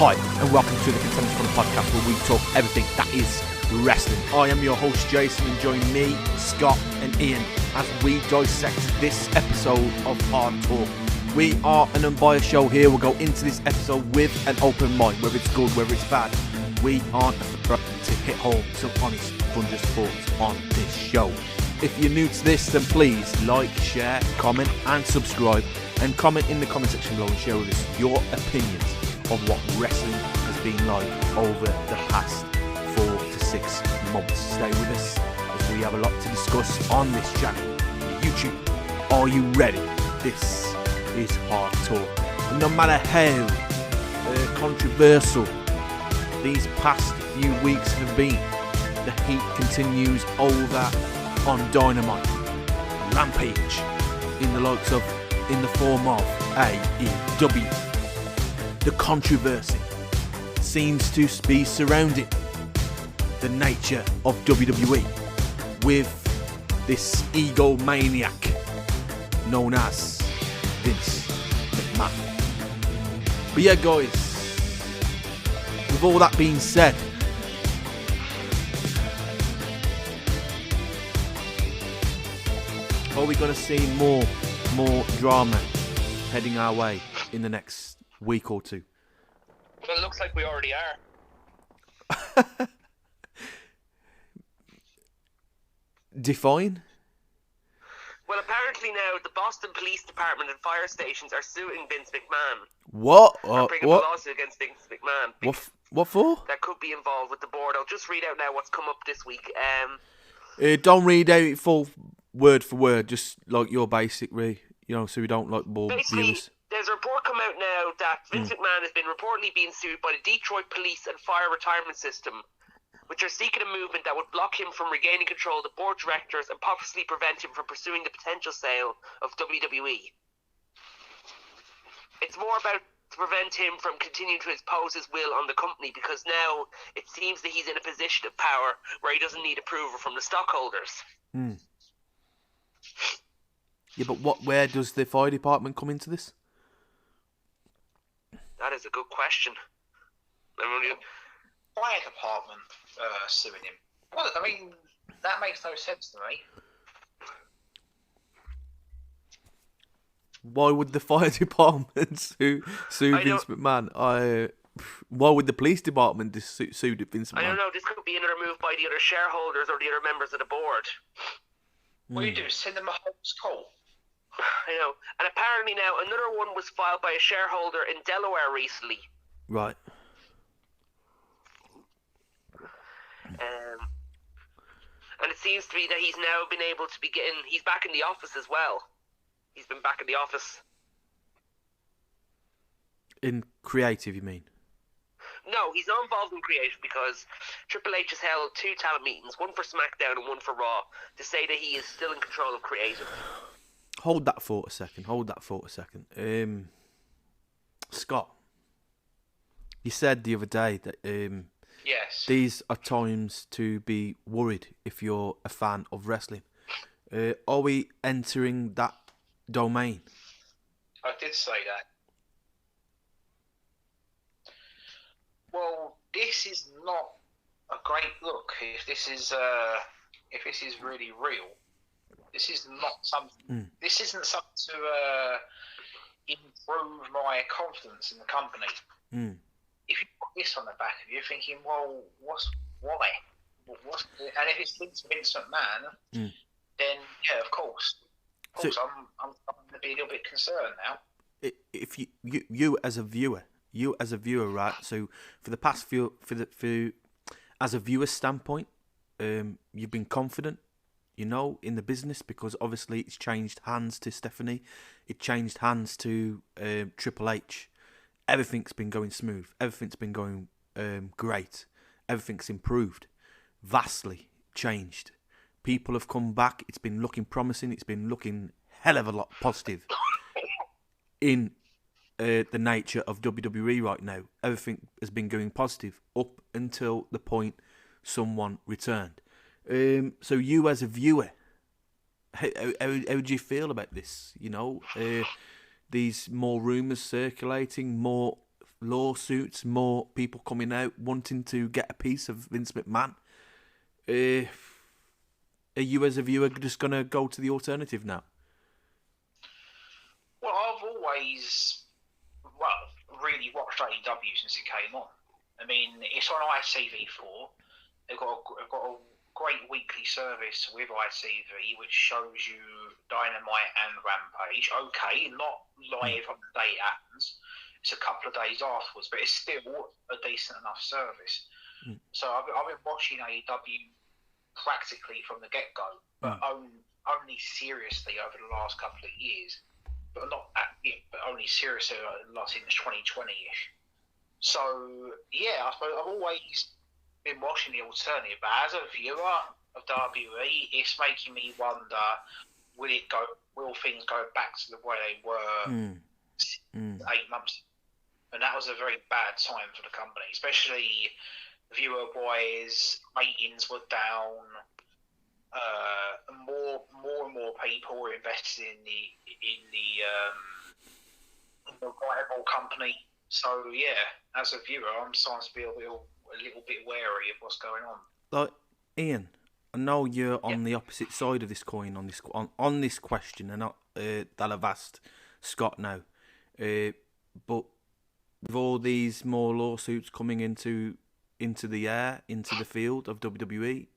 Hi, and welcome to the Contenders Corner podcast where we talk everything that is wrestling. I am your host Jason, and join me, Scott and Ian as we dissect this episode of Hard Talk. We are an unbiased show here. We'll go into this episode with an open mind, whether it's good, whether it's bad. We aren't afraid to hit home some honest, thunderous thoughts on this show. If you're new to this, then please like, share, comment and subscribe, and comment in the comment section below and share with us your opinions of what wrestling has been like over the past 4 to 6 months. Stay with us as we have a lot to discuss on this channel. YouTube, are you ready? This is Hard Talk. And no matter how controversial these past few weeks have been, the heat continues over on Dynamite, Rampage, in the form of AEW. The controversy seems to be surrounding the nature of WWE with this egomaniac known as Vince McMahon. But yeah, guys, with all that being said, are we going to see more drama heading our way in the next week or two? Well, it looks like we already are. Define? Well, apparently now the Boston Police Department and fire stations are suing Vince McMahon. What? Bringing a lawsuit against Vince McMahon. What for? That could be involved with the board. I'll just read out now what's come up this week. Don't read out full word for word, just like your basic, so we don't like bore viewers. There's a report come out now that Vince McMahon has been reportedly being sued by the Detroit Police and Fire Retirement System, which are seeking a movement that would block him from regaining control of the board of directors and possibly prevent him from pursuing the potential sale of WWE. It's more about to prevent him from continuing to impose his will on the company, because now it seems that he's in a position of power where he doesn't need approval from the stockholders. Yeah, but where does the fire department come into this? That is a good question. Fire department suing him. Well, I mean, that makes no sense to me. Why would the fire department sue Vince McMahon? Why would the police department sue Vince McMahon? I don't know. This could be another move by the other shareholders or the other members of the board. What do you do? Send them a Holmes call? I know. And apparently now another one was filed by a shareholder in Delaware recently. Right. And it seems to be that he's now been able to be he's back in the office as well. He's been back in the office. In creative, you mean? No, he's not involved in creative because Triple H has held 2 talent meetings, one for SmackDown and one for Raw, to say that he is still in control of creative. Hold that thought a second. Scott, you said the other day that yes, these are times to be worried if you're a fan of wrestling. Are we entering that domain? I did say that. Well, this is not a great look. If this is really real, this is not something. This isn't something to improve my confidence in the company. If you put this on the back of you, you're thinking, well, why? And if it's linked to Vince McMahon, then yeah, of course, I'm going to be a little bit concerned now. If you as a viewer, right? So for the past few, as a viewer standpoint, you've been confident, in the business, because obviously it's changed hands to Stephanie, it changed hands to Triple H. Everything's been going smooth. Everything's been going great. Everything's improved, vastly changed. People have come back. It's been looking promising. It's been looking hell of a lot positive in the nature of WWE right now. Everything has been going positive up until the point someone returned. So you as a viewer, how do you feel about this? These more rumours circulating, more lawsuits, more people coming out wanting to get a piece of Vince McMahon. Are you, as a viewer, just going to go to the alternative now? Well, I've always, really watched AEW since it came on. I mean, it's on ITV4. They've got a great weekly service with ITV, which shows you Dynamite and Rampage. Okay, not live on the day it happens. It's a couple of days afterwards, but it's still a decent enough service. So I've been watching AEW practically from the get-go, but only seriously over the last couple of years. But but only seriously since 2020-ish. So, yeah, I suppose I've always been watching the alternative, but as a viewer of WWE, it's making me wonder, will things go back to the way they were 8 months ago? And that was a very bad time for the company, especially viewer-wise. Ratings were down. More and more people were invested in the rival company. So yeah, as a viewer, I'm starting to be a little bit wary of what's going on. Like, Ian, I know you're on the opposite side of this coin on this question, and that I've asked Scott now. But with all these more lawsuits coming into the field of WWE,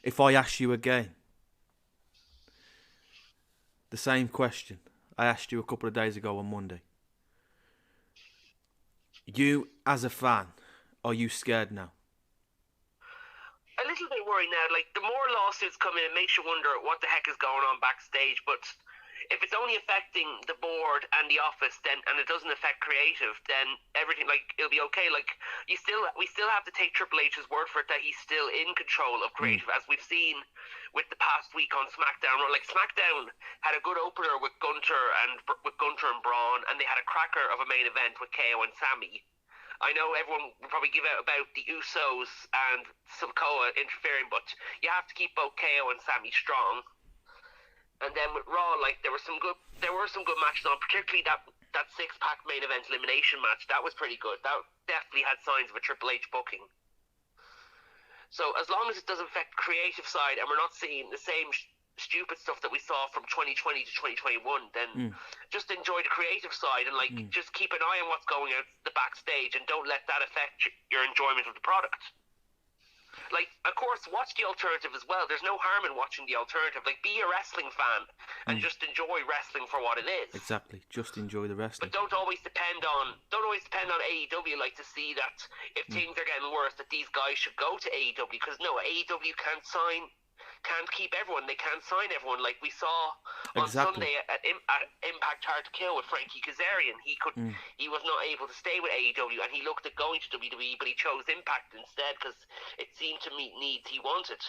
if I ask you again the same question I asked you a couple of days ago on Monday, you as a fan, are you scared now? A little bit worried now. Like, the more lawsuits come in, it makes you wonder what the heck is going on backstage. But if it's only affecting the board and the office, then, and it doesn't affect creative, then everything, like, it'll be okay. Like, we still have to take Triple H's word for it that he's still in control of creative, as we've seen with the past week on SmackDown. Like, SmackDown had a good opener with Gunter and Braun, and they had a cracker of a main event with KO and Sami. I know everyone will probably give out about the Usos and Sikoa interfering, but you have to keep both KO and Sami strong. And then with Raw, like, there were some good matches on, particularly that 6-pack main event elimination match. That was pretty good. That definitely had signs of a Triple H booking. So as long as it doesn't affect the creative side and we're not seeing the same stupid stuff that we saw from 2020 to 2021, then just enjoy the creative side and just keep an eye on what's going on the backstage and don't let that affect your enjoyment of the product. Like, of course, watch the alternative as well. There's no harm in watching the alternative. Like, be a wrestling fan and just enjoy wrestling for what it is. Exactly. Just enjoy the wrestling. But don't always depend on AEW, like, to see that if things are getting worse, that these guys should go to AEW. Because no, AEW can't keep everyone. They can't sign everyone. Like we saw on Sunday at Impact Hard to Kill with Frankie Kazarian. He was not able to stay with AEW, and he looked at going to WWE, but he chose Impact instead because it seemed to meet needs he wanted.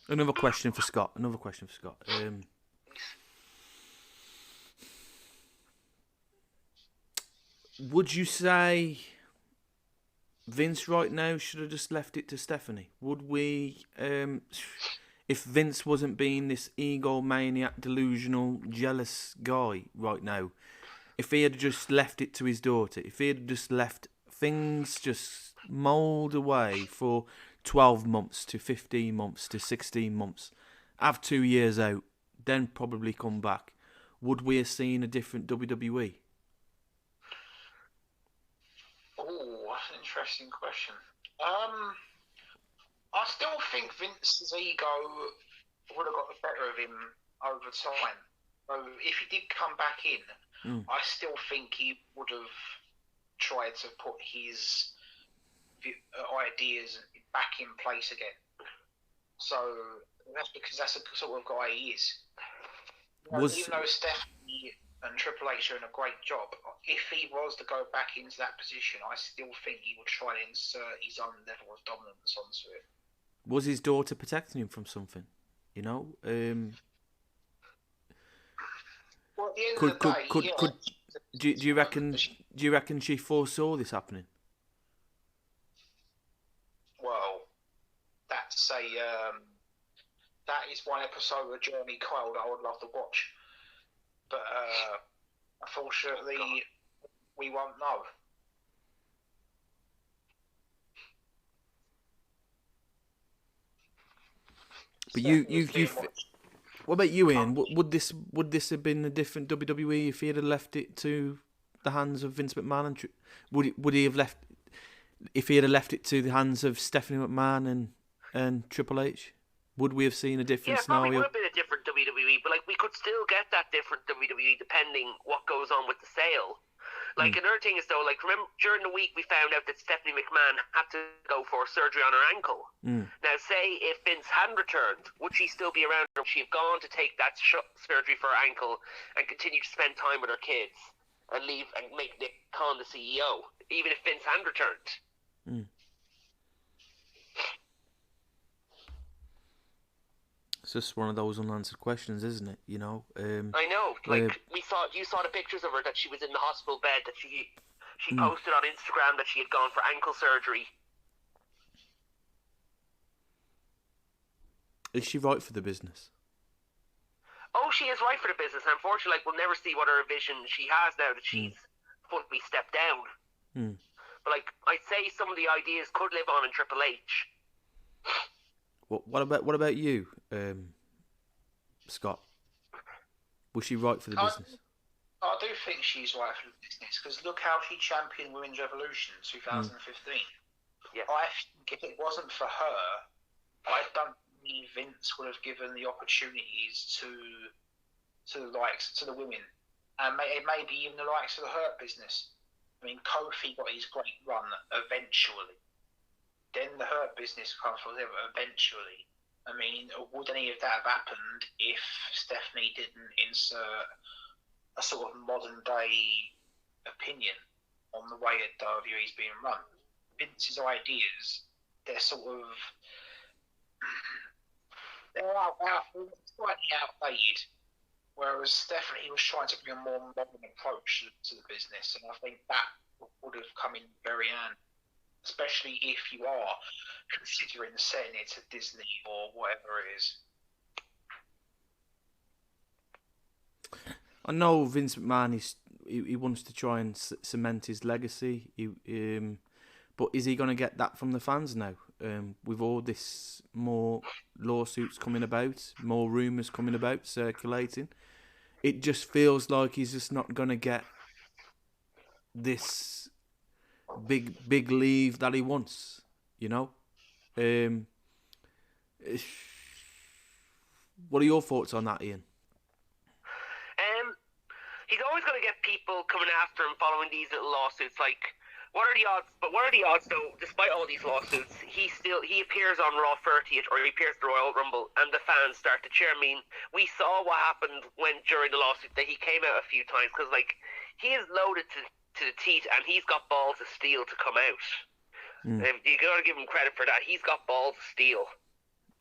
Another question for Scott. Would you say Vince right now should have just left it to Stephanie? Would we, if Vince wasn't being this egomaniac, delusional, jealous guy right now, if he had just left it to his daughter, if he had just left things just mould away for 12 months to 15 months to 16 months, have 2 years out, then probably come back, would we have seen a different WWE? Oh, that's an interesting question. I still think Vince's ego would have got the better of him over time. So if he did come back in, I still think he would have tried to put his ideas back in place again. So that's because that's the sort of guy he is. Even though Stephanie and Triple H are doing a great job, if he was to go back into that position, I still think he would try to insert his own level of dominance onto it. Was his daughter protecting him from something? You know? Well, at the end of the day, do you reckon she foresaw this happening? Well, that's that is one episode of Jeremy Kyle that I would love to watch. But Unfortunately, we won't know. But what about you, Ian? Would this have been a different WWE if he had left it to the hands of Vince McMahon? And would he have left if he had left it to the hands of Stephanie McMahon and Triple H? Would we have seen a different scenario? Yeah, probably would have been a different WWE, but like we could still get that different WWE depending what goes on with the sale. Like another thing is though, like remember during the week we found out that Stephanie McMahon had to go for surgery on her ankle. Now, say if Vince hadn't returned, would she still be around? Or would she have gone to take that surgery for her ankle and continue to spend time with her kids and leave and make Nick Khan the CEO, even if Vince hadn't returned? It's just one of those unanswered questions, isn't it? You know. I know. Like you saw the pictures of her that she was in the hospital bed. That she posted on Instagram that she had gone for ankle surgery. Is she right for the business? Oh, she is right for the business. Unfortunately, like we'll never see what her vision she has now that she's fully stepped down. But like I'd say, some of the ideas could live on in Triple H. What about you, Scott? Was she right for the business? I do think she's right for the business because look how she championed Women's Revolution 2015. Yeah. I think if it wasn't for her, I don't think Vince would have given the opportunities to the women, and maybe even the likes of the Hurt Business. I mean, Kofi got his great run eventually. Then the Hurt Business comes from there eventually. I mean, would any of that have happened if Stephanie didn't insert a sort of modern day opinion on the way that WWE is being run? Vince's ideas, they're slightly outdated, whereas Stephanie was trying to bring a more modern approach to the business, and I think that would have come in very handy. Especially if you are considering setting it to Disney or whatever it is. I know Vince McMahon he wants to try and cement his legacy. But is he going to get that from the fans now? With all this more lawsuits coming about, more rumours coming about, circulating, it just feels like he's just not going to get this big leave that he wants, you know. What are your thoughts on that, Ian? He's always going to get people coming after him following these little lawsuits. Like, what are the odds? But what are the odds, though? Despite all these lawsuits, he appears on Raw 30th or he appears at the Royal Rumble, and the fans start to cheer. I mean, we saw what happened during the lawsuit that he came out a few times because, like, he is loaded to the teeth, and he's got balls of steel to come out. You got to give him credit for that. He's got balls of steel.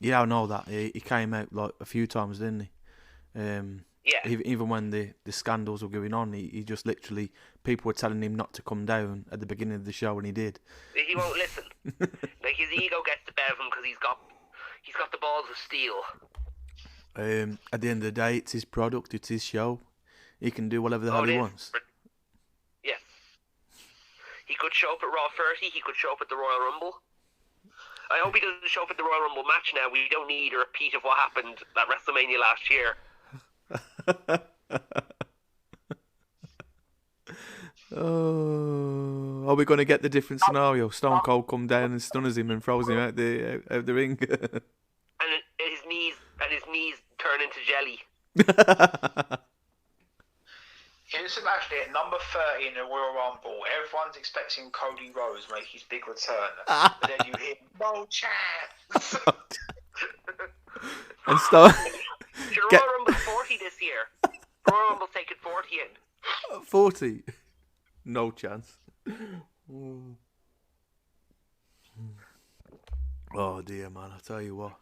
Yeah, I know that. He came out like a few times, didn't he? Yeah. Even when the scandals were going on, he just literally, people were telling him not to come down at the beginning of the show, and he did. He won't listen. Like his ego gets the better of him because he's got the balls of steel. At the end of the day, it's his product, it's his show. He can do whatever the hell he wants. Yes. He could show up at Raw 30. He could show up at the Royal Rumble. I hope he doesn't show up at the Royal Rumble match now. We don't need a repeat of what happened at WrestleMania last year. Oh, are we going to get the different scenario? Stone Cold come down and stuns him and throws him out the ring. and his knees turn into jelly. Just imagine it, number 30 in the Royal Rumble. Everyone's expecting Cody Rhodes make his big return. But then you hear, no chance! And start... Royal Rumble's 40 this year. Royal Rumble's taking 40 in. 40? No chance. Oh dear, man, I tell you what.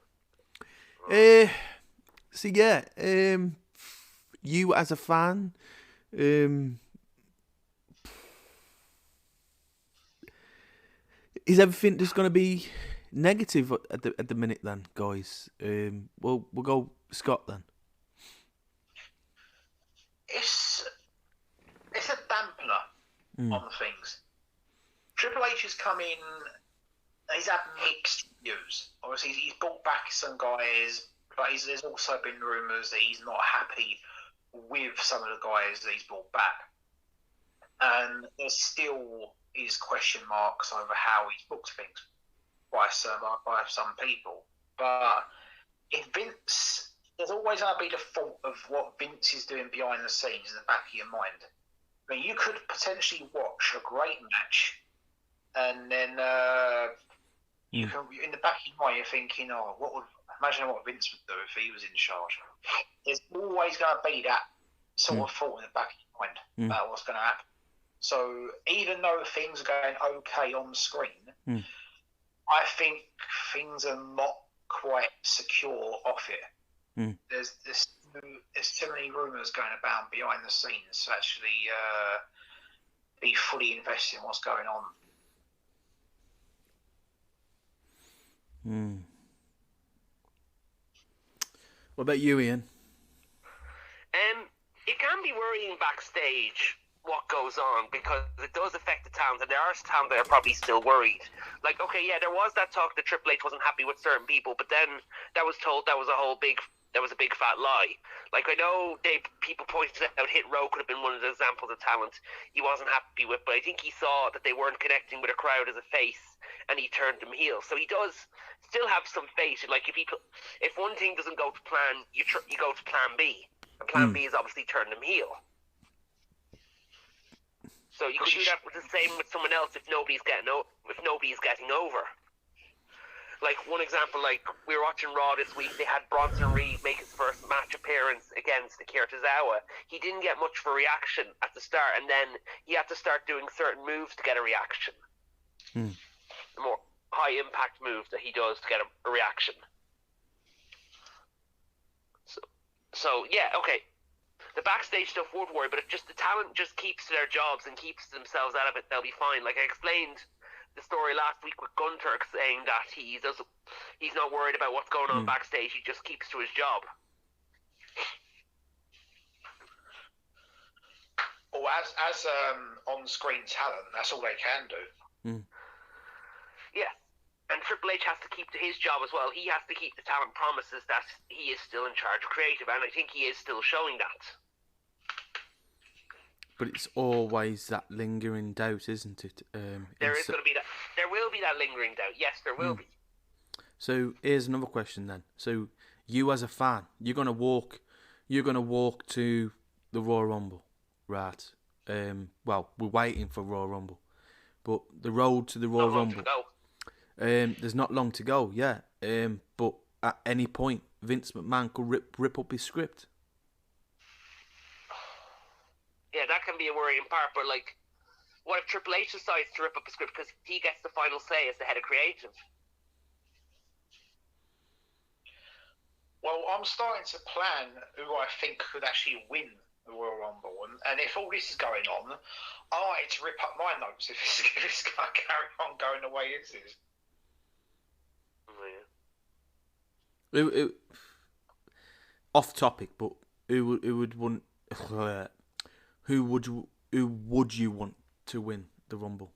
So yeah, you as a fan, is everything just going to be negative at the minute then, guys? We'll go Scott then. on things. Triple H has come in. He's had mixed views. Obviously, he's brought back some guys, but there's also been rumours that he's not happy with some of the guys that he's brought back. And there still is question marks over how he's booked things by some people. But if Vince, there's always going to be the thought of what Vince is doing behind the scenes in the back of your mind. I mean, you could potentially watch a great match, and then you can, in the back of your mind, you're thinking, "Oh, imagine what Vince would do if he was in charge." There's always going to be that sort of thought in the back of your mind about what's going to happen. So even though things are going okay on screen, I think things are not quite secure off it. There's too many rumours going about behind the scenes to actually be fully invested in what's going on. What about you, Ian? It can be worrying backstage what goes on, because it does affect the talent, and there are talent that are probably still worried. Like, okay, yeah, there was that talk that Triple H wasn't happy with certain people, but then that was told that was a big fat lie. Like, I know people pointed out Hit Row could have been one of the examples of talent he wasn't happy with, but I think he saw that they weren't connecting with a crowd as a face, and he turned them heel. So he does still have some faith. Like, if one thing doesn't go to plan, you go to plan B, and plan B is obviously turn them heel. So you could do that with the same with someone else if nobody's getting over. Like, one example, like, we were watching Raw this week, they had Bronson Reed make his first match appearance against Akira Tozawa. He didn't get much of a reaction at the start, and then he had to start doing certain moves to get a reaction. The more high impact moves that he does to get a reaction. So yeah, okay. The backstage stuff won't worry, but if just the talent just keeps to their jobs and keeps themselves out of it, they'll be fine. Like, I explained the story last week with Gunter saying that he's not worried about what's going on backstage. He just keeps to his job. Well, as on-screen talent, that's all they can do. Yeah. And Triple H has to keep to his job as well. He has to keep the talent promises that he is still in charge of creative, and I think he is still showing that. But it's always that lingering doubt, isn't it? There will be that lingering doubt. Yes, there will be. So here's another question then. So you as a fan, you're gonna walk to the Royal Rumble, right? Well, we're waiting for Royal Rumble, but the road to the Royal Rumble. There's not long to go, yeah. But at any point, Vince McMahon could rip up his script. Yeah, that can be a worrying part, but like, what if Triple H decides to rip up a script because he gets the final say as the head of creative? Well, I'm starting to plan who I think could actually win the Royal Rumble, and if all this is going on, I like to rip up my notes if it's going to carry on going the way it is. Off topic, but who would you want to win the Rumble?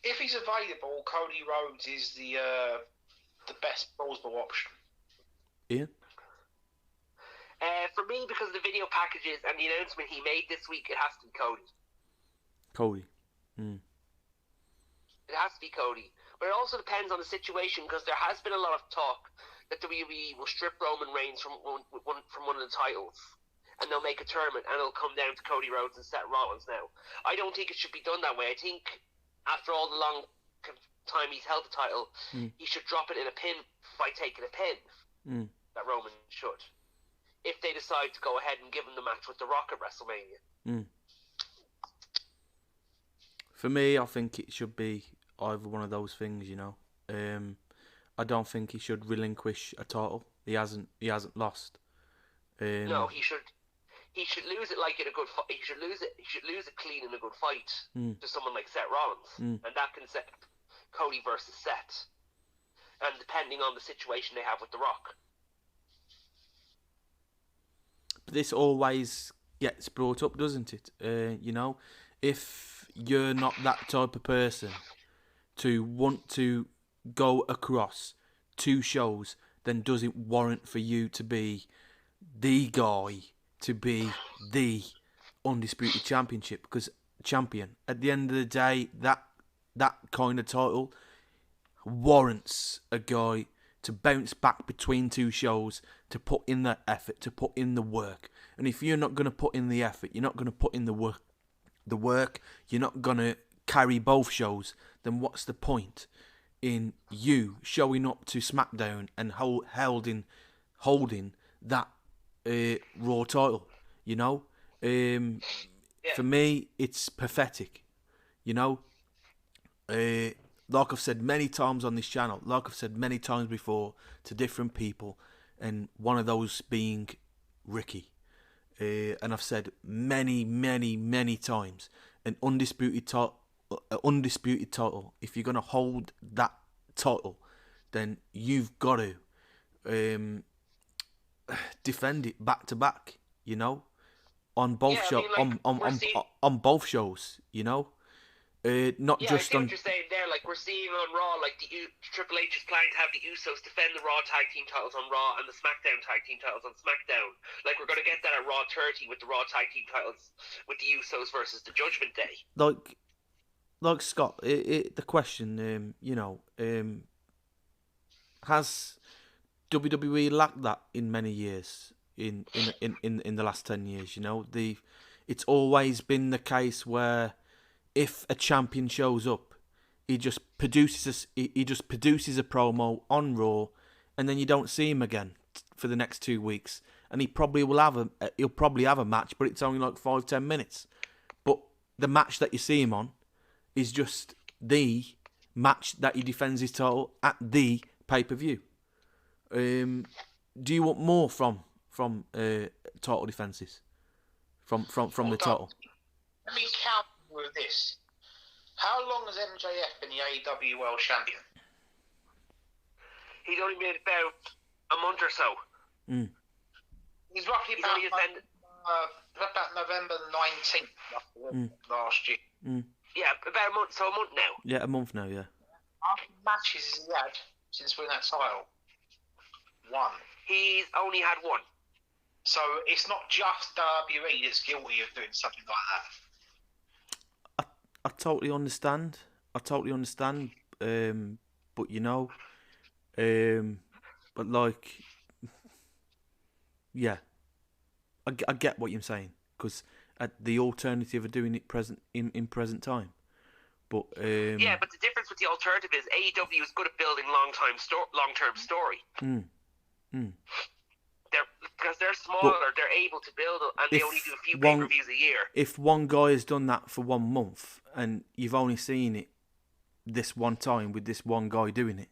If he's available, Cody Rhodes is the best plausible option. Ian? For me, because of the video packages and the announcement he made this week, it has to be Cody. Cody. It has to be Cody. But it also depends on the situation, because there has been a lot of talk that WWE will strip Roman Reigns from one of the titles, and they'll make a tournament, and it'll come down to Cody Rhodes and Seth Rollins. Now, I don't think it should be done that way. I think after all the long time he's held the title, he should drop it in a pin by taking a pin. That Roman should, if they decide to go ahead and give him the match with The Rock at WrestleMania. For me, I think it should be either one of those things, you know. I don't think he should relinquish a title. He hasn't lost. No, he should lose it like in a good fight. He should lose it clean in a good fight to someone like Seth Rollins, and that can set Cody versus Seth, and depending on the situation they have with The Rock. But this always gets brought up, doesn't it? You know, if you're not that type of person to want to go across 2 shows, then does it warrant for you to be the guy, to be the undisputed championship? Because champion, at the end of the day, that kind of title warrants a guy to bounce back between 2 shows, to put in the effort, to put in the work. And if you're not going to put in the effort, you're not going to put in the work, you're not going to carry both shows, then what's the point in you showing up to SmackDown and holding that Raw title? You know, for me, it's pathetic. You know, like I've said many times on this channel, like I've said many times before to different people, and one of those being Ricky. And I've said many times, an undisputed title. If you're gonna hold that title, then you've got to defend it back to back. You know, on both shows, on both shows. You know, not just I see on. what you're saying there. Like, we're seeing on Raw, like Triple H is planning to have the Usos defend the Raw Tag Team titles on Raw and the SmackDown Tag Team titles on SmackDown. Like, we're going to get that at Raw 30 with the Raw Tag Team titles with the Usos versus the Judgment Day. Like Scott, the question, has WWE lacked that in many years? In the last 10 years, you know, it's always been the case where if a champion shows up, he just produces a promo on Raw, and then you don't see him again for the next 2 weeks, and he'll probably have a match, but it's only like 5-10 minutes. But the match that you see him on is just the match that he defends his title at the pay-per-view. Do you want more from title defenses from the title? Let me count with this. How long has MJF been the AEW World Champion? He's only been about a month or so. He's roughly about November 19th last year. Yeah, about a month. So a month now. Yeah, a month now. Yeah. How many matches has he had since winning that title? 1. He's only had 1. So it's not just WWE that's guilty of doing something like that. I totally understand. But you know, but like, yeah, I get what you're saying, because the alternative of doing it in present time. But yeah, but the difference with the alternative is AEW is good at building long-term story. Because they're smaller, they're able to build, and they only do a few pay-per-views a year. If one guy has done that for 1 month, and you've only seen it this one time with this one guy doing it,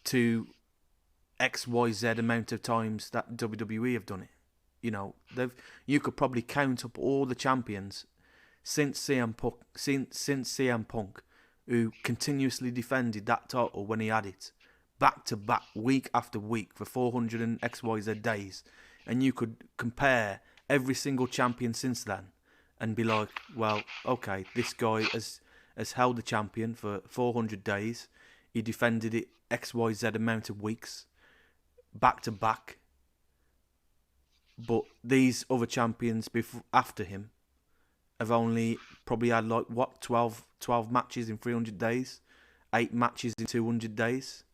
to XYZ amount of times that WWE have done it, you know, you could probably count up all the champions since CM Punk, who continuously defended that title when he had it, back to back, week after week, for 400 and XYZ days, and you could compare every single champion since then and be like, well, okay, this guy has held the champion for 400 days, he defended it XYZ amount of weeks, back to back, but these other champions after him have only probably had like, what, 12 matches in 300 days, 8 matches in 200 days.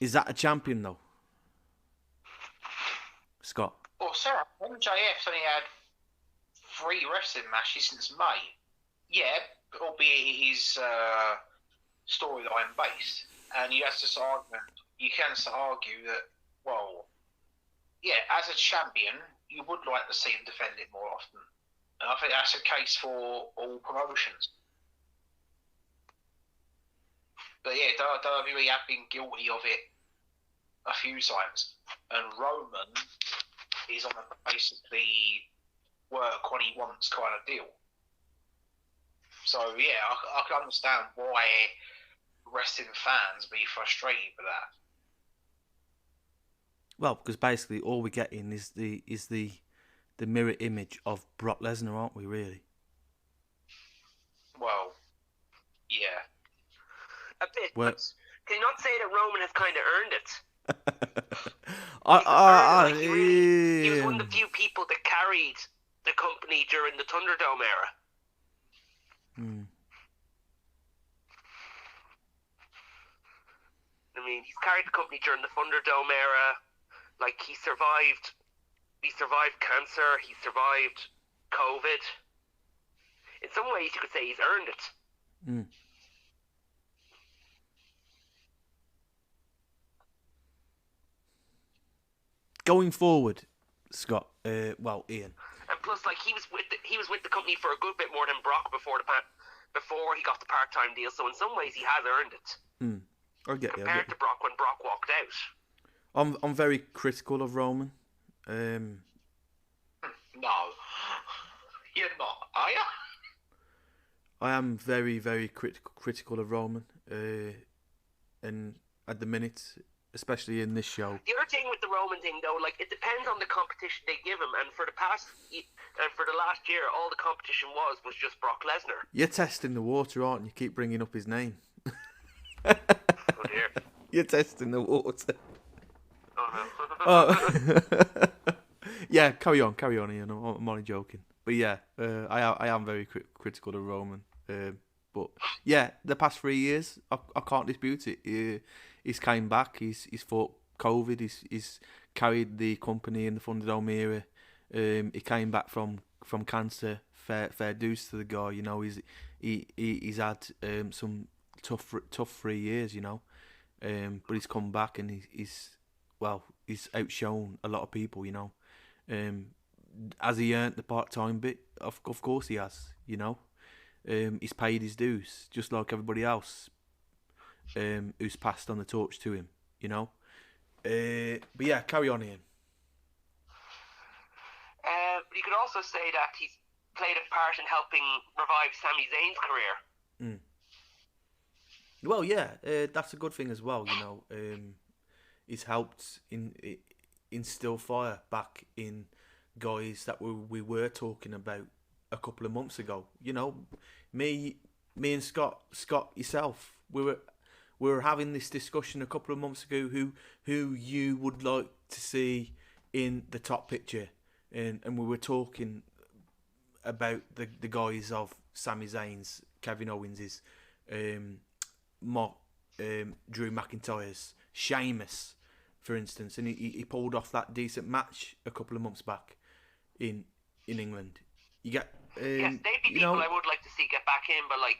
Is that a champion, though? Scott? Well, Sarah, MJF's only had 3 wrestling matches since May. Yeah, albeit he's storyline based. And you can argue that, well, yeah, as a champion, you would like to see him defend it more often. And I think that's the case for all promotions. But yeah, WWE have been guilty of it a few times. And Roman is on a basically work when he wants kind of deal. So yeah, I can understand why wrestling fans be frustrated with that. Well, because basically all we're getting is the mirror image of Brock Lesnar, aren't we, really? A bit, Well, but can you not say that Roman has kind of earned it? He was one of the few people that carried the company during the Thunderdome era. I mean, he's carried the company during the Thunderdome era. Like, he survived cancer, he survived COVID. In some ways, you could say he's earned it. Going forward, Scott. Ian. And plus, like, he was with the company for a good bit more than Brock before he got the part-time deal. So in some ways, he has earned it. I get you. Compared to Brock when Brock walked out. I'm very critical of Roman. No, you're not, are you? I am very, very critical of Roman, and at the minute, especially in this show. The other thing with the Roman thing, though, like, it depends on the competition they give him. And for the last year, all the competition was just Brock Lesnar. You're testing the water, aren't you? Keep bringing up his name. Oh dear. You're testing the water. Oh no. Yeah, carry on, Ian. I'm only joking. But yeah, I am very critical of Roman. But yeah, the past 3 years, I can't dispute it. He's came back. He's fought COVID. He's carried the company in the Thunderdome era. He came back from cancer. Fair dues to the guy. You know, he's had some tough 3 years. You know, but he's come back and he's outshone a lot of people. You know, has he earned the part-time bit? Of course he has. You know, he's paid his dues just like everybody else. Who's passed on the torch to him, you know. But yeah, carry on, Ian. But you could also say that he's played a part in helping revive Sami Zayn's career. Well, yeah, that's a good thing as well, you know. He's helped instill fire back in guys that we were talking about a couple of months ago. You know, me and Scott yourself, we were having this discussion a couple of months ago who you would like to see in the top picture, and we were talking about the guys of Sami Zayn's, Kevin Owens's, Drew McIntyre's, Sheamus, for instance, and he pulled off that decent match a couple of months back in England. You get yes, they'd be people I would like to see get back in, but like,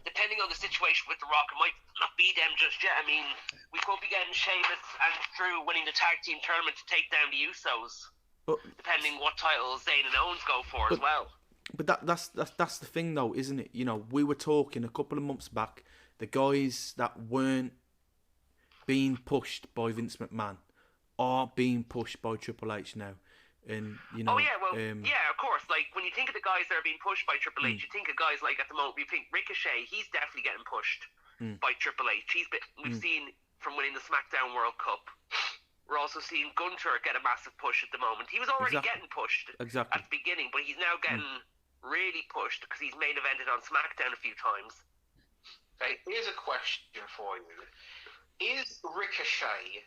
depending on the situation with The Rock, it might not be them just yet. I mean, we could be getting Sheamus and Drew winning the tag team tournament to take down the Usos, depending what titles Zayn and Owens go for as well. But that's the thing, though, isn't it? You know, we were talking a couple of months back, the guys that weren't being pushed by Vince McMahon are being pushed by Triple H now. And, you know, yeah, of course. Like, when you think of the guys that are being pushed by Triple H, you think of guys like, at the moment, we think Ricochet, he's definitely getting pushed by Triple H. We've seen from winning the SmackDown World Cup. We're also seeing Gunter get a massive push at the moment. He was already getting pushed at the beginning, but he's now getting really pushed because he's main evented on SmackDown a few times. Okay, here's a question for you. Is Ricochet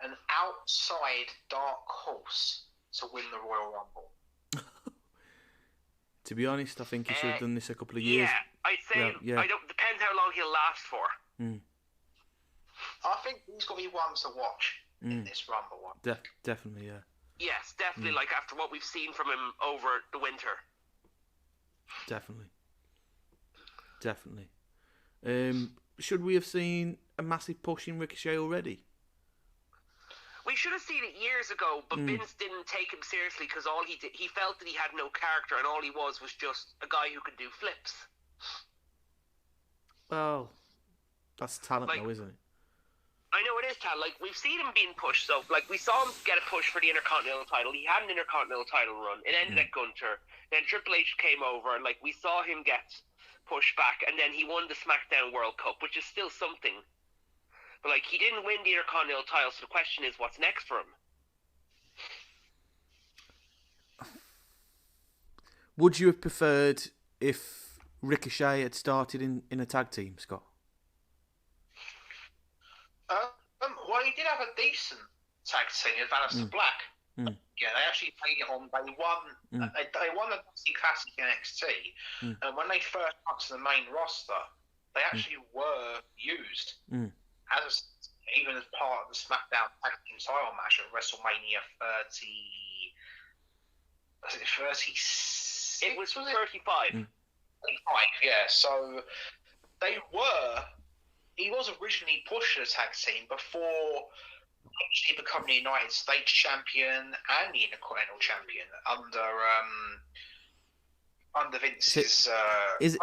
an outside dark horse to win the Royal Rumble? To be honest, I think he should have done this a couple of years. Yeah, I'd say depends how long he'll last for. I think he's got to be one to watch in this Rumble one. Definitely, yeah. Yes, definitely. Like, after what we've seen from him over the winter. Definitely. Should we have seen a massive push in Ricochet already? We should have seen it years ago, but Vince didn't take him seriously because all he did, he felt that he had no character, and all he was just a guy who could do flips. Well, that's talent, though, isn't it? I know it is talent. Like, we've seen him being pushed. So, like, we saw him get a push for the Intercontinental title. He had an Intercontinental title run. It ended at Gunter. Then Triple H came over, and like, we saw him get pushed back, and then he won the SmackDown World Cup, which is still something. But, like, he didn't win the Intercontinental title, so the question is, what's next for him? Would you have preferred if Ricochet had started in a tag team, Scott? did have a decent tag team with Aleister Black. Yeah, they actually played it on. They won. They won the Dusty Classic in NXT, and when they first got to the main roster, they actually were used as even as part of the SmackDown Tag Team title match at WrestleMania 30. Was it 36? It was 35. 35, yeah. So they were. He was originally pushed as a tag team before actually becoming the United States champion and the Intercontinental champion under Vince's. Is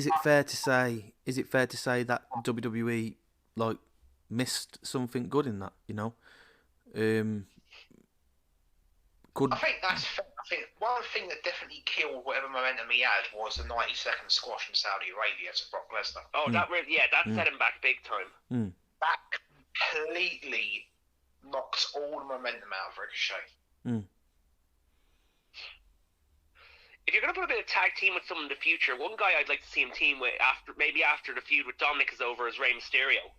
it fair to say? Is it fair to say that WWE like missed something good in that? You know, I think that's fair. I think one thing that definitely killed whatever momentum he had was the 90-second squash in Saudi Arabia to Brock Lesnar. Oh, that set him back big time. That completely knocks all the momentum out of Ricochet. If you're going to put a bit of tag team with someone in the future, one guy I'd like to see him team with after the feud with Dominic is over is Rey Mysterio.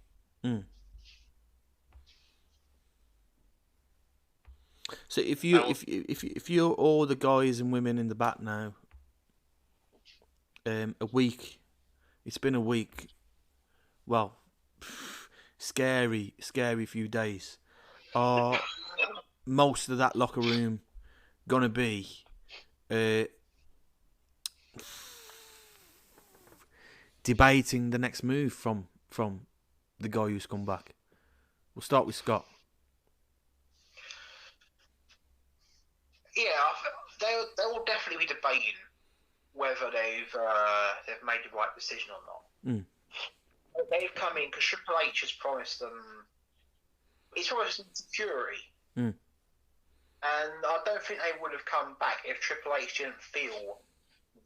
So if you're all the guys and women in the back now, it's been a week. Well, scary few days. Are most of that locker room gonna be debating the next move from the guy who's come back? We'll start with Scott. Yeah, they will definitely be debating whether they've made the right decision or not. They've come in because Triple H has promised them. He's promised them security, and I don't think they would have come back if Triple H didn't feel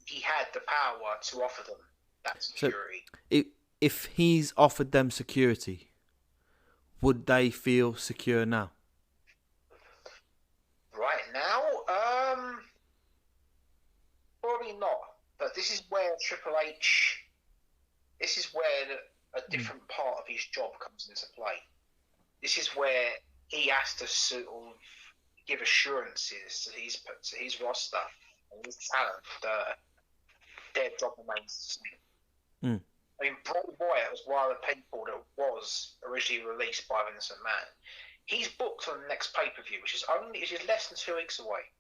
he had the power to offer them that security. So, if he's offered them security, would they feel secure now? Right now, probably not. But this is where Triple H. This is where a different part of his job comes into play. This is where he has to sort of give assurances to his roster and his talent that their job remains the same. I mean, Bray Wyatt was one of the people that was originally released by Vince McMahon. He's booked on the next pay-per-view, which is less than 2 weeks away.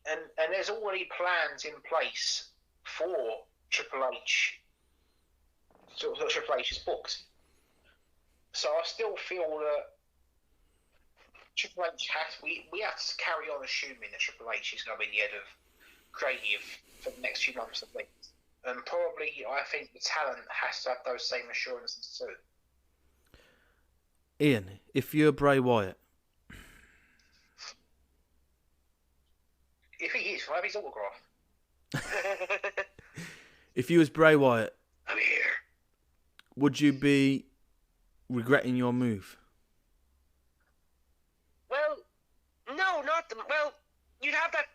And there's already plans in place for Triple H. So Triple H is booked. So I still feel that Triple H we have to carry on assuming that Triple H is going to be the head of creative for the next few months at least. And probably I think the talent has to have those same assurances too. Ian, if you're Bray Wyatt, if he is, can I have his autograph? if you was Bray Wyatt, I'm here. Would you be regretting your move? Well, no, well, you'd have that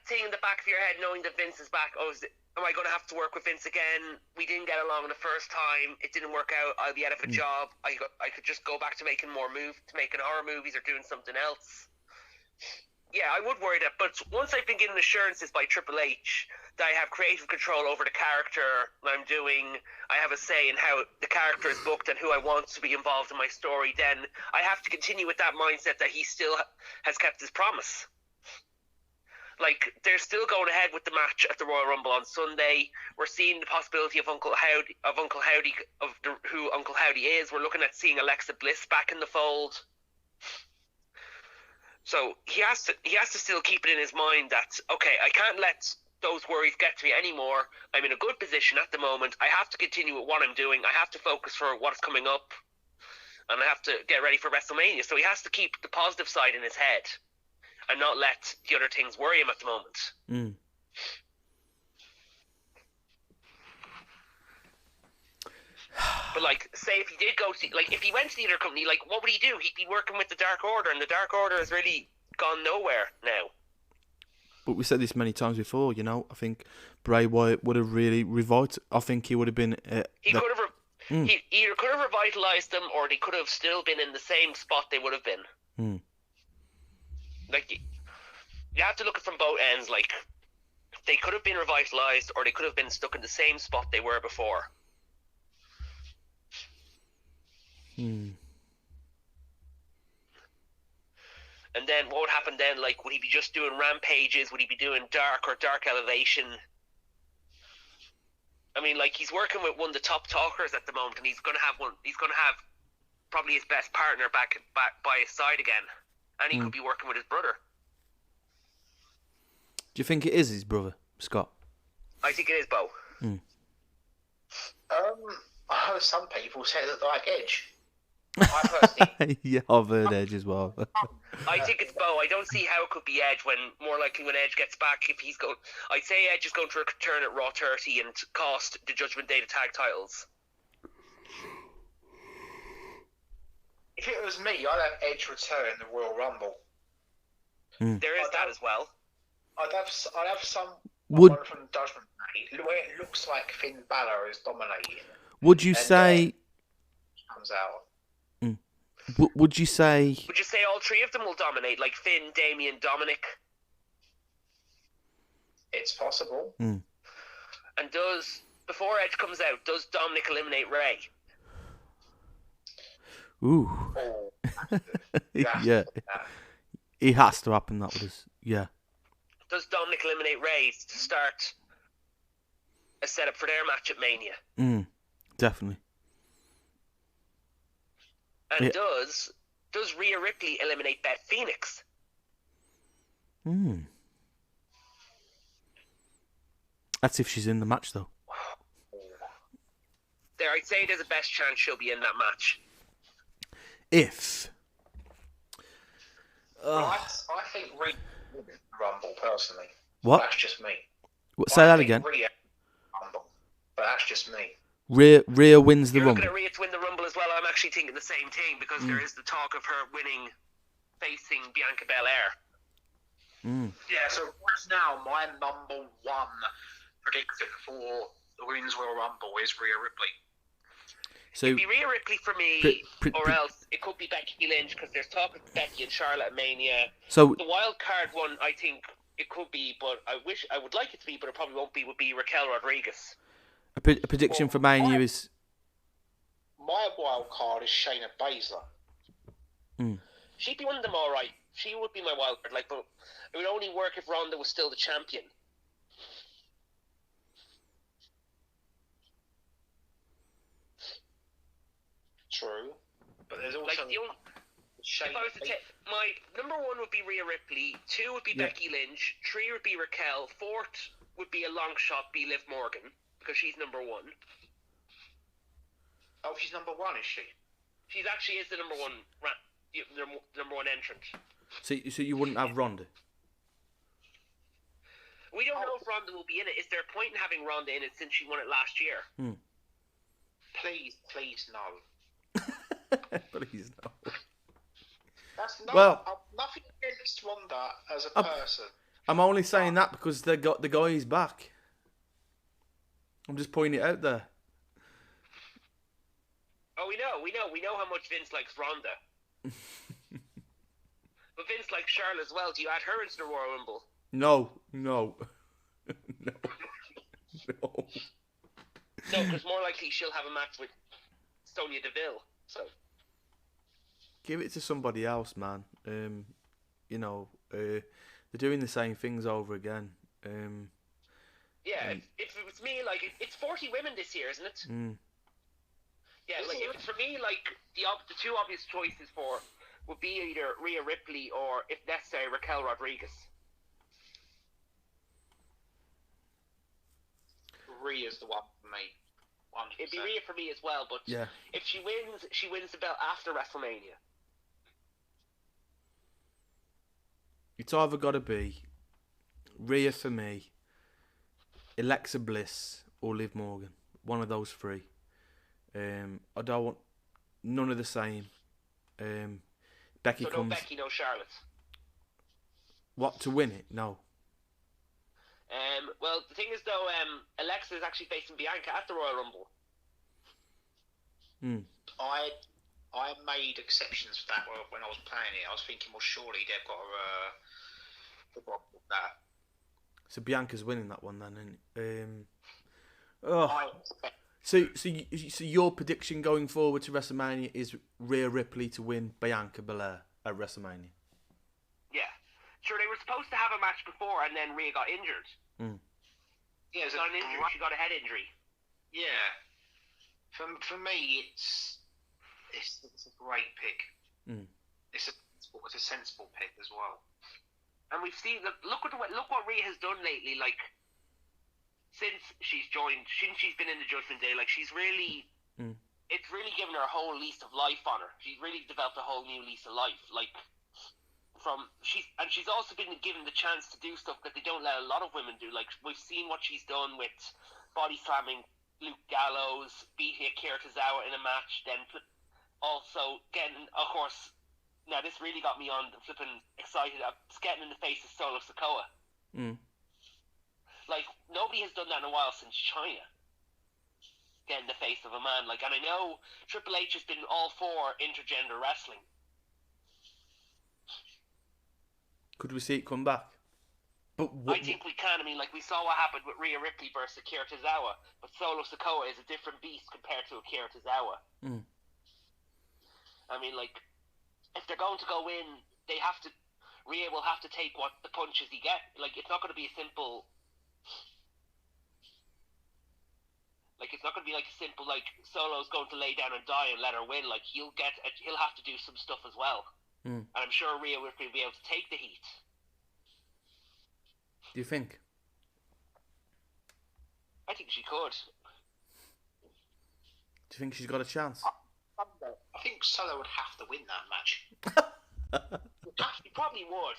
thing in the back of your head knowing that Vince is back. Oh, am I going to have to work with Vince again? We didn't get along the first time. It didn't work out. I'll be out of a job. I could just go back to making horror movies or doing something else. Yeah, I would worry that. But once I've been given assurances by Triple H that I have creative control over the character that I'm doing, I have a say in how the character is booked and who I want to be involved in my story, then I have to continue with that mindset that he still has kept his promise. Like, they're still going ahead with the match at the Royal Rumble on Sunday. We're seeing the possibility of who Uncle Howdy is. We're looking at seeing Alexa Bliss back in the fold. So he has to still keep it in his mind that, okay, I can't let those worries get to me anymore. I'm in a good position at the moment. I have to continue with what I'm doing. I have to focus for what's coming up. And I have to get ready for WrestleMania. So he has to keep the positive side in his head and not let the other things worry him at the moment. But, like, say if he did go to, like, if he went to the other company, like, what would he do? He'd be working with the Dark Order, and the Dark Order has really gone nowhere now. But we said this many times before, you know. I think Bray Wyatt would have really revived. I think he would have been... He could have He either could have revitalized them, or they could have still been in the same spot they would have been. Like, you have to look at it from both ends. Like, they could have been revitalized, or they could have been stuck in the same spot they were before. And then what would happen then? Like, would he be just doing rampages? Would he be doing dark or dark elevation? I mean, like, he's working with one of the top talkers at the moment, and he's going to have probably his best partner back by his side again, and he could be working with his brother. Do you think it is his brother, Scott? I think it is Bo. I heard some people say that like Edge. I personally, Yeah, I've heard Edge as well. I think it's Bo. I don't see how it could be Edge when more likely when Edge gets back. If he's going, I'd say Edge is going to return at Raw 30 and cost the Judgment Day the tag titles. if it was me, I'd have Edge return in the Royal Rumble. There is that as well. I'd have some Would from Judgment Day where it looks like Finn Balor is dominating. would you And say? Comes out. Would you say? Would you say all three of them will dominate, like Finn, Damien, Dominic? It's possible. And before Edge comes out, does Dominic eliminate Ray? Ooh. Oh, Yeah. It has to happen. That was Does Dominic eliminate Ray to start a setup for their match at Mania? Definitely. And does Rhea Ripley eliminate Beth Phoenix? That's if she's in the match, though. There, I'd say there's a best chance she'll be in that match. If. I think Rhea will win the Rumble personally. What? That's just me. Say that again. Rhea Rumble, but that's just me. Rhea wins the You're Rumble. looking at Rhea to win the Rumble as well. I'm actually thinking the same thing because there is the talk of her winning, facing Bianca Belair. Yeah, so right now my number one prediction for the Women's Royal Rumble is Rhea Ripley. So It'd be Rhea Ripley for me, or else it could be Becky Lynch because there's talk of Becky and Charlotte at Mania. So The wild card one, I think it could be, but I would like it to be, but it probably won't be. Would be Raquel Rodriguez. a prediction for Mania is. My wild card is Shayna Baszler. She'd be one of them, all right. She would be my wild card, but it would only work if Ronda was still the champion. True, but there's also Like if I was to take my number one would be Rhea Ripley, two would be Becky Lynch, three would be Raquel, fourth would be a long shot, be Liv Morgan because she's number one. Oh, she's number one, is she? She's actually is the number one entrant. So you wouldn't have Ronda. We don't know if Ronda will be in it. Is there a point in having Ronda in it since she won it last year? Please no. Please no. That's nothing against Ronda as a person. I'm only saying that because they got the guy's back. I'm just pointing it out there. Oh, we know how much Vince likes Ronda. But Vince likes Charlotte as well. Do you add her into the Royal Rumble? No. No, because more likely she'll have a match with Sonya Deville. So Give it to somebody else, man. They're doing the same things over again. if it was me, like it's 40 women this year, isn't it? Yeah, like if it's for me, like the two obvious choices would be either Rhea Ripley or, if necessary, Raquel Rodriguez. Rhea's the one for me. 100%. It'd be Rhea for me as well, but if she wins the belt after WrestleMania. It's either got to be Rhea for me, Alexa Bliss, or Liv Morgan. One of those three. I don't want none of the same. Becky so comes. No Becky, no Charlotte. What, to win it? No. Well, the thing is though, Alexa is actually facing Bianca at the Royal Rumble. I made exceptions for that when I was playing it. I was thinking, well, surely they've got that. So Bianca's winning that one then, isn't it? I expect. So your prediction going forward to WrestleMania is Rhea Ripley to win Bianca Belair at WrestleMania. Yeah. Sure, they were supposed to have a match before, and then Rhea got injured. Yeah, she got an injury. She got a head injury. Yeah. For me, it's a great pick. It's a sensible pick as well. And we've seen look what Rhea has done lately. Like since she's been in the Judgment Day, like she's really, it's really given her a whole lease of life on her. She's really developed a whole new lease of life. Like she's also been given the chance to do stuff that they don't let a lot of women do. Like we've seen what she's done with body slamming Luke Gallows, beating Akira Tozawa in a match, then also getting, of course. Now, this really got me on flipping excited. It's getting in the face of Solo Sikoa. Like, nobody has done that in a while since China. Getting in the face of a man. Like, and I know Triple H has been all for intergender wrestling. Could we see it come back? But I think we can. I mean, like, we saw what happened with Rhea Ripley versus Akira Tozawa. But Solo Sikoa is a different beast compared to Akira Tozawa. I mean, like, if they're going to go in, Rhea will have to take the punches he gets. Like, it's not going to be a simple, like Solo's going to lay down and die and let her win. Like, he'll have to do some stuff as well. And I'm sure Rhea will be able to take the heat. Do you think? I think she could. Do you think she's got a chance? I think Solo would have to win that match. He probably would.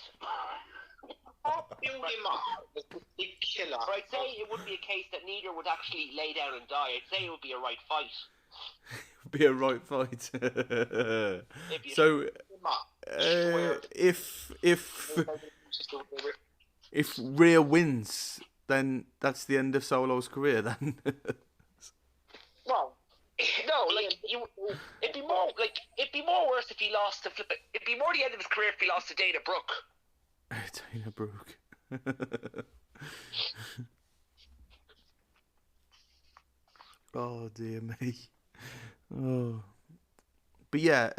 Build him up as a big killer. But I'd say it wouldn't be a case that neither would actually lay down and die. I'd say it would be a right fight. Be a right fight. So, if Rhea wins, then that's the end of Solo's career. Then. Well. No, like it'd be more worse if he lost to Flip. It'd be more the end of his career if he lost to Dana Brooke. Dana Brooke. Oh dear me. Oh, but yeah.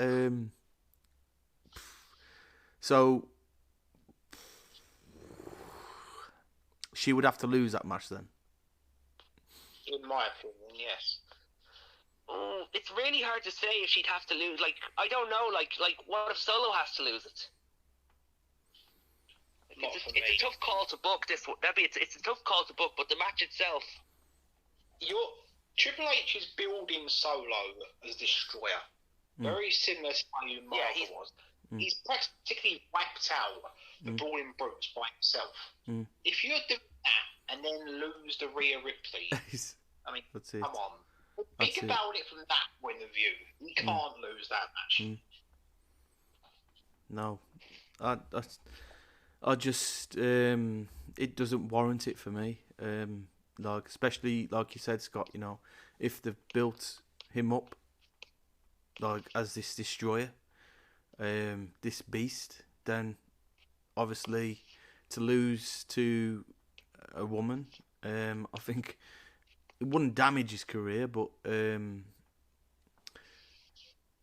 So she would have to lose that match then. In my opinion, yes. It's really hard to say if she'd have to lose. Like, I don't know. Like what if Solo has to lose it? It's a tough call to book. It's a tough call to book. But the match itself, Triple H is building Solo as Destroyer, very similar to how Marvel was. He's practically wiped out the Brawling Brutes by himself. If you do that and then lose the Rhea Ripley, I mean, come on. Think about it from that point of view. You can't lose that match. No, I just it doesn't warrant it for me. Like, especially like you said, Scott. You know, if they've built him up like as this destroyer, this beast, then obviously to lose to a woman, I think. It wouldn't damage his career, but it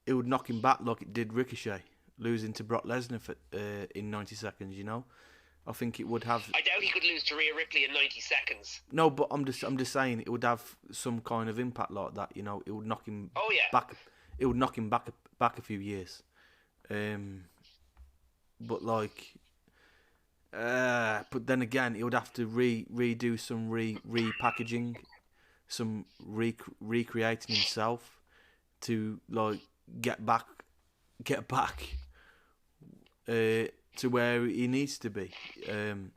would knock him back like it did Ricochet, losing to Brock Lesnar in 90 seconds. You know, I think it would have. I doubt he could lose to Rhea Ripley in 90 seconds. No, but I'm just saying it would have some kind of impact like that. You know, it would knock him. Oh yeah. Back. It would knock him back a few years. But like. But then again, he would have to redo some repackaging. Some recreating himself to like get back to where he needs to be. You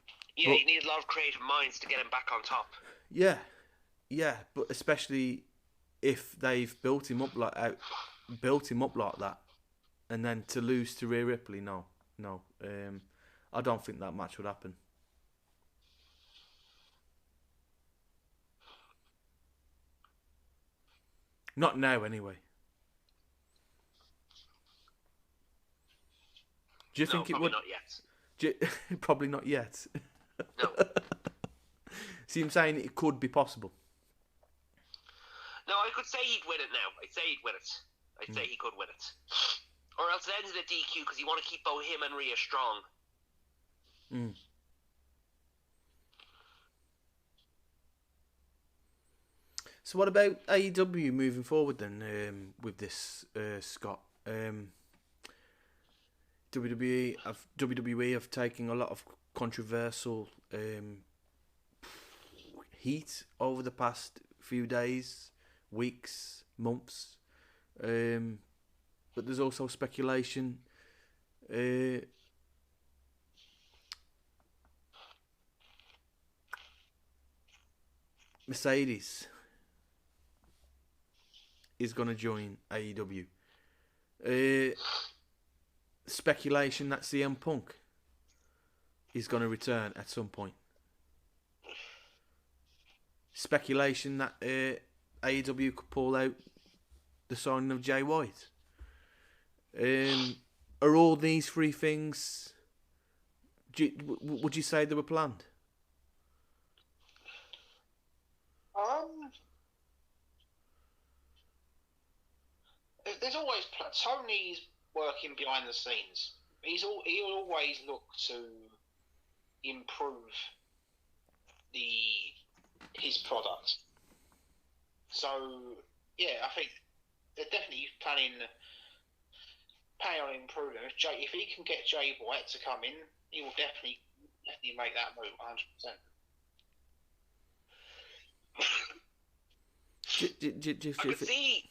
need a lot of creative minds to get him back on top. Yeah, but especially if they've built him up like that, and then to lose to Rhea Ripley, no, I don't think that match would happen. Not now, anyway. Do you think it would? Not yet. Probably not yet. No. See, I'm saying it could be possible. No, I could say he'd win it now. I'd say he'd win it. I'd say he could win it. Or else it ends in a DQ because you want to keep both him and Rhea strong. So what about AEW moving forward then with this, Scott? WWE have taken a lot of controversial heat over the past few days, weeks, months. But there's also speculation. Mercedes is going to join AEW. Speculation that CM Punk is going to return at some point. Speculation that AEW could pull out the signing of Jay White. Are all these three things, would you say they were planned? There's always Tony's working behind the scenes. He'll always look to improve his product. So yeah, I think they're definitely planning on improving. If he can get Jay White to come in, he will definitely make that move 100%. I could see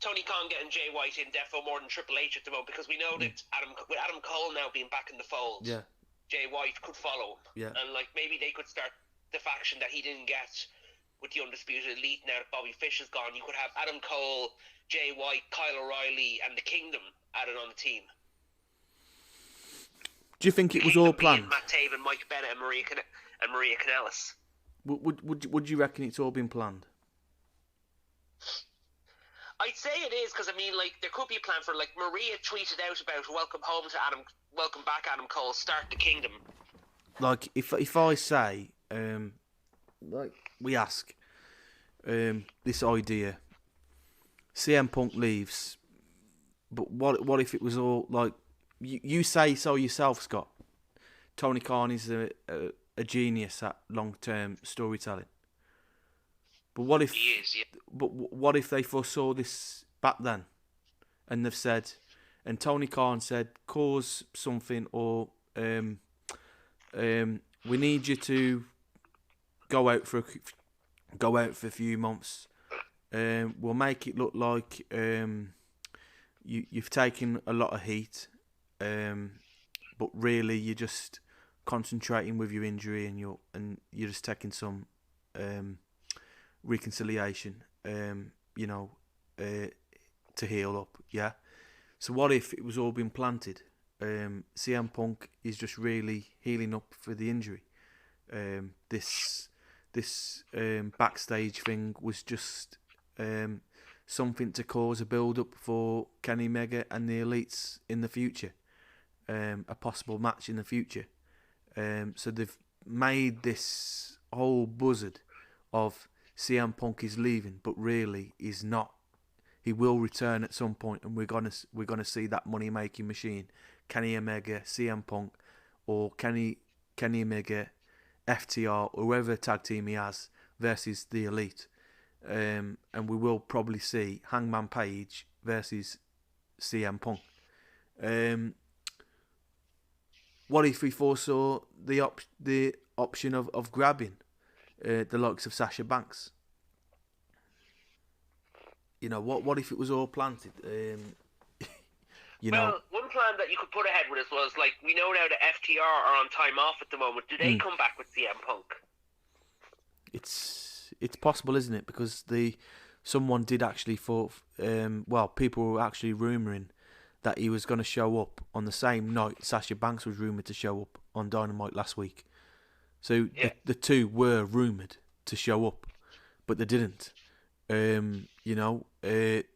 Tony Khan getting Jay White in defo more than Triple H at the moment, because we know that with Adam Cole now being back in the fold, Jay White could follow him. Yeah. And maybe they could start the faction that he didn't get with the Undisputed Elite now that Bobby Fish is gone. You could have Adam Cole, Jay White, Kyle O'Reilly and the Kingdom added on the team. Do you think it was all planned? Matt Taven, Mike Bennett and Maria Kanellis. Would you reckon it's all been planned? I'd say it is, because there could be a plan for Maria tweeted out about welcome back Adam Cole, start the Kingdom. If I say we ask this idea, CM Punk leaves, but what if it was all you say so yourself, Scott? Tony Khan is a genius at long-term storytelling. But what if? He is, yeah. But what if they foresaw this back then, and they've said, and Tony Khan said, cause something, or we need you to go out for a few months. We'll make it look like you've taken a lot of heat, but really you're just concentrating with your injury, and you're just taking some reconciliation, to heal up. Yeah. So what if it was all been planted? CM Punk is just really healing up for the injury. This backstage thing was just something to cause a build up for Kenny Omega and the Elites in the future, a possible match in the future. So they've made this whole buzzard of CM Punk is leaving, but really he's not. He will return at some point, and we're gonna see that money making machine, Kenny Omega, CM Punk, or Kenny Omega, FTR, or whoever tag team he has versus the Elite, and we will probably see Hangman Page versus CM Punk. What if we foresaw the option of grabbing the likes of Sasha Banks? What if it was all planted? Well, one plan that you could put ahead with us was, we know now that FTR are on time off at the moment. Do they come back with CM Punk? It's possible, isn't it? Because someone did actually people were actually rumouring that he was going to show up on the same night Sasha Banks was rumoured to show up on Dynamite last week. So the two were rumoured to show up, but they didn't. There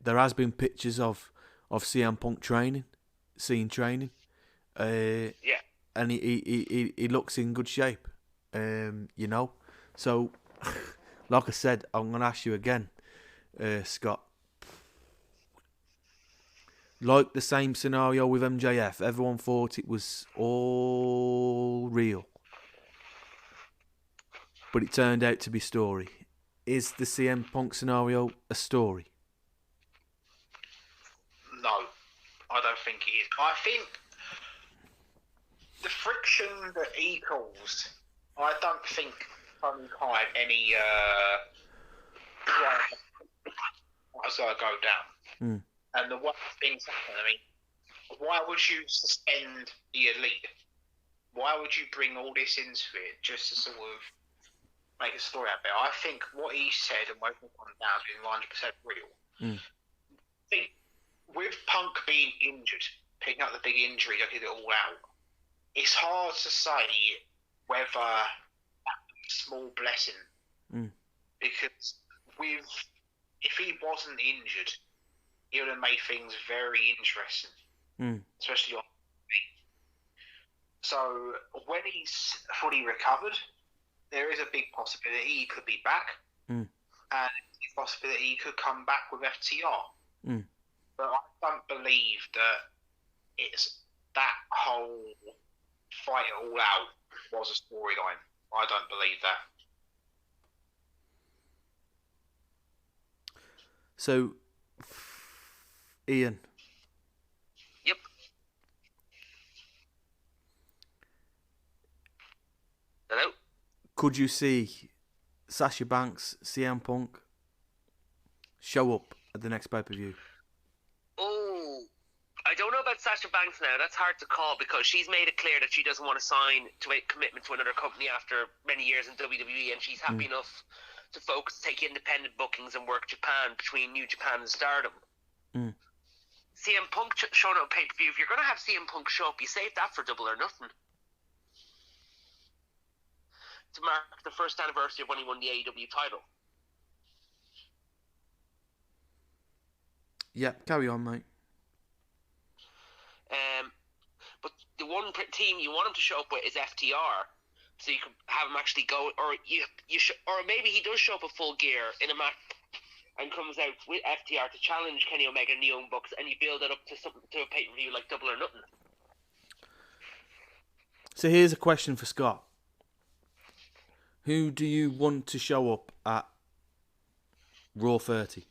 has been pictures of CM Punk training. Yeah. And he looks in good shape. You know. So, like I said, I'm gonna ask you again, Scott. Like the same scenario with MJF, everyone thought it was all real. But it turned out to be story. Is the CM Punk scenario a story? No, I don't think it is. I think the friction that he caused, I don't think Punk had any as I go down. And the way things happen, I mean, why would you suspend the Elite? Why would you bring all this into it just to sort of make a story out of it? I think what he said and what he gone down is 100% real. I think with Punk being injured, picking up the big injury, looking it all out, it's hard to say whether that's a small blessing. Because if he wasn't injured, it would have made things very interesting, especially on me. So when he's fully recovered, there is a big possibility he could be back, and a possibility he could come back with FTR. But I don't believe that it's that whole fight it all out was a storyline. I don't believe that. So, Ian. Yep. Hello? Could you see Sasha Banks, CM Punk show up at the next pay-per-view? Oh, I don't know about Sasha Banks now. That's hard to call because she's made it clear that she doesn't want to sign to a commitment to another company after many years in WWE, and she's happy enough to focus, take independent bookings and work Japan between New Japan and Stardom. CM Punk showing up on pay-per-view. If you're going to have CM Punk show up, you save that for Double or Nothing. To mark the first anniversary of when he won the AEW title. Yeah, carry on, mate. But the one team you want him to show up with is FTR, so you can have him actually go, or or maybe he does show up with full gear in a match and comes out with FTR to challenge Kenny Omega and the Young Bucks, and you build it up to a pay-per-view like Double or Nothing. So here's a question for Scott. Who do you want to show up at Raw 30?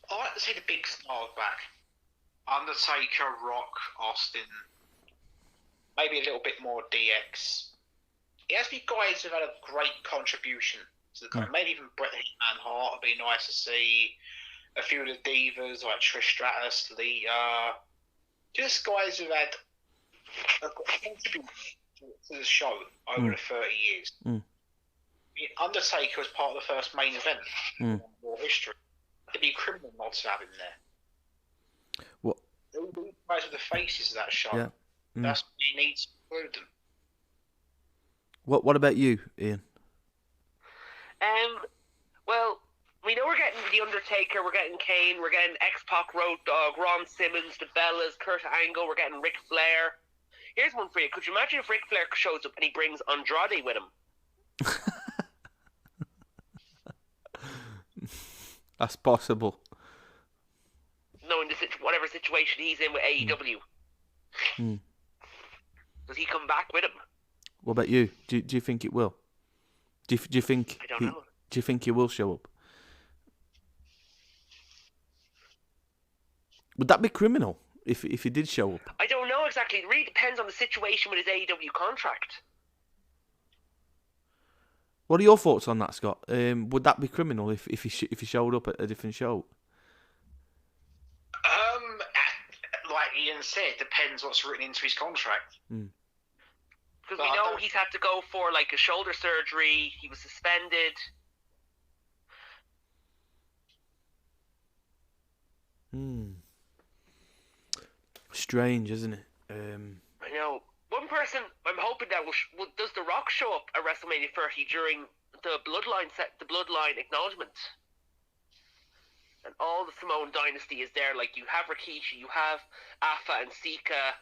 I like to see the big stars back. Undertaker, Rock, Austin. Maybe a little bit more DX. It has to be guys who've had a great contribution to the company. Maybe even Bret Hitman Hart would be nice to see. A few of the divas like Trish Stratus, Lita. Just guys who've had a contribution to the show over the 30 years. I mean, Undertaker was part of the first main event in War history. It'd be criminal not to have him there. What? All these guys are the faces of that show. Yeah. That's what he needs to include them. What about you, Ian? Well, we know we're getting The Undertaker, we're getting Kane, we're getting X-Pac, Road Dogg, Ron Simmons, the Bellas, Kurt Angle, we're getting Ric Flair. Here's one for you. Could you imagine if Ric Flair shows up and he brings Andrade with him? That's possible. Knowing whatever situation he's in with AEW. Does he come back with him? What about you? Do you think it will? Do you think? I don't know. Do you think he will show up? Would that be criminal if he did show up? I don't know exactly. It really depends on the situation with his AEW contract. What are your thoughts on that, Scott? Would that be criminal if he showed up at a different show? Like Ian said, depends what's written into his contract. Because we know he's had to go for like a shoulder surgery. He was suspended. Strange, isn't it? I know. One person I'm hoping that does The Rock show up at WrestleMania 30 during the Bloodline acknowledgement, and all all the Samoan dynasty is there. Like, you have Rikishi, you have Afa and Sika.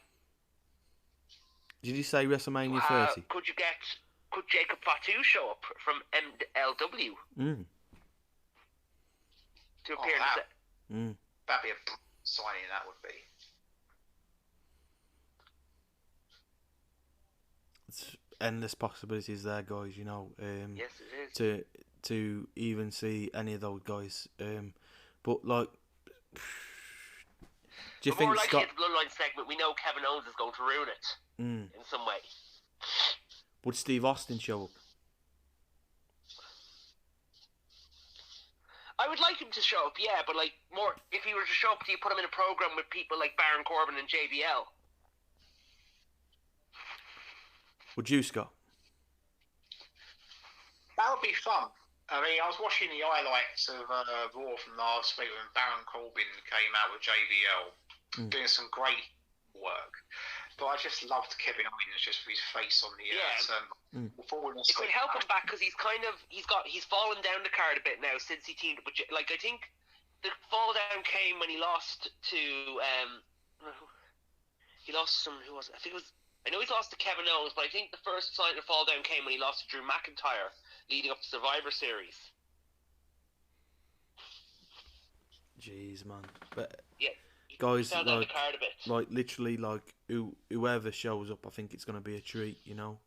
Did you say WrestleMania 30? Could Jacob Fatu show up from MLW? To appear in the set? That'd be a signing, that would be. It's endless possibilities there, guys, you know. Yes, it is. To even see any of those guys. But, like, do you think more likely at the Bloodline segment, we know Kevin Owens is going to ruin it in some way. Would Steve Austin show up? I would like him to show up, yeah, but like more if he were to show up, do you put him in a program with people like Baron Corbin and JBL? Would you, Scott? That would be fun. I mean, I was watching the highlights of Raw from last week when Baron Corbin came out with JBL, doing some great work. But I just loved Kevin Owens just with his face on the It could help him back because he's fallen down the card a bit now since he teamed up with I think the fall down came when he lost to who was it? I know he's lost to Kevin Owens, but I think the first sign of fall down came when he lost to Drew McIntyre leading up to Survivor Series. Jeez, man. But yeah. Guys, like literally, like whoever shows up, I think it's going to be a treat, you know.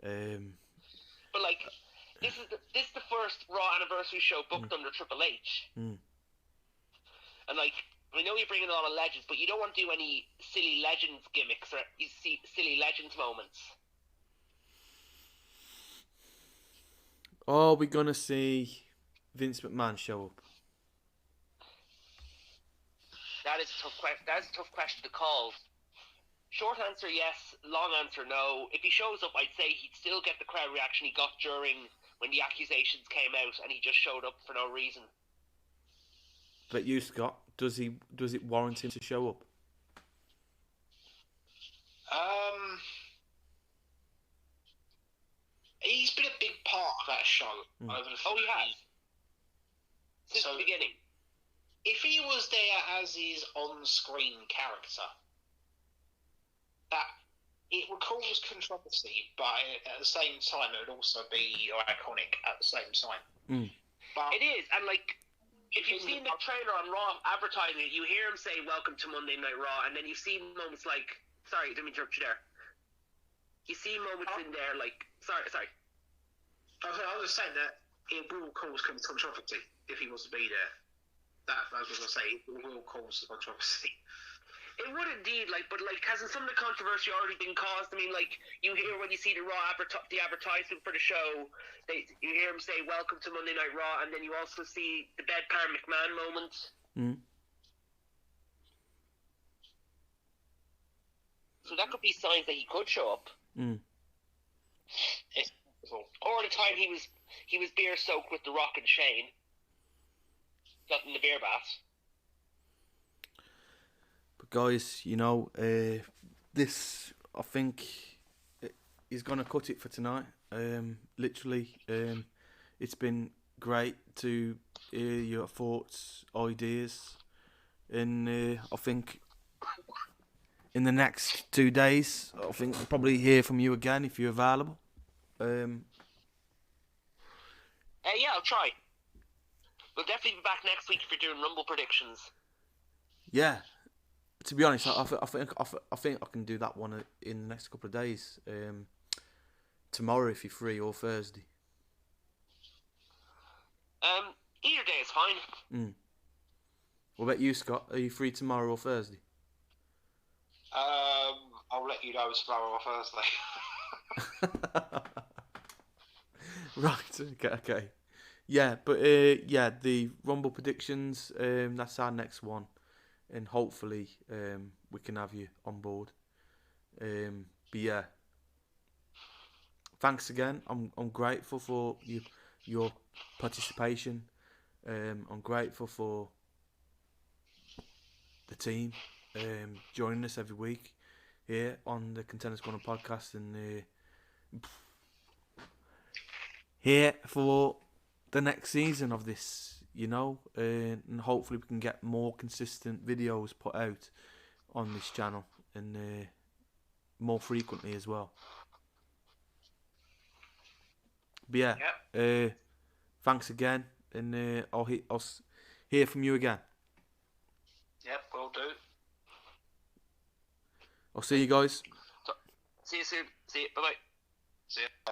But like, this is the first Raw anniversary show booked under Triple H, and like, I know you're bringing a lot of legends, but you don't want to do any silly legends gimmicks or silly legends moments. Are we gonna see Vince McMahon show up? That is a tough question to call. Short answer, yes. Long answer, no. If he shows up, I'd say he'd still get the crowd reaction he got during when the accusations came out, and he just showed up for no reason. But you, Scott, does it warrant him to show up? He's been a big part of that show over the. Oh, he has. Since the beginning. If he was there as his on-screen character, that it would cause controversy, but at the same time, it would also be iconic at the same time. But it is, and like, if you've seen the trailer on Raw advertising it, you hear him say "Welcome to Monday Night Raw," and then you see moments like, sorry, didn't mean to interrupt you there. You see moments in there like, sorry. I was just saying that it will cause controversy if he was to be there. That I was going to say, it will cause controversy. It would indeed, but hasn't some of the controversy already been caused? I mean, like, you hear when you see the Raw the advertisement for the show, you hear him say "Welcome to Monday Night Raw," and then you also see the bedpan McMahon moment. So that could be signs that he could show up. Or the time he was beer soaked with The Rock and Shane. Not in the beer bath. But guys, you know, this, I think, is going to cut it for tonight. Literally, it's been great to hear your thoughts, ideas, and I think in the next 2 days, I think I'll probably hear from you again if you're available. Yeah, I'll try. We'll definitely be back next week if you're doing Rumble predictions. Yeah, to be honest, I think I can do that one in the next couple of days. Tomorrow, if you're free, or Thursday. Either day is fine. What about you, Scott? Are you free tomorrow or Thursday? I'll let you know tomorrow or Thursday. Right. Okay. Yeah, but the Rumble predictions. That's our next one, and hopefully we can have you on board. But yeah, thanks again. I'm grateful for your participation. I'm grateful for the team joining us every week here on the Contenders Corner podcast, and here for the next season of this you know, and hopefully we can get more consistent videos put out on this channel, and more frequently as well. But yeah, thanks again, and I'll hear from you again. Yep, will do. I'll see you guys. See you soon. See you. Bye bye. See ya.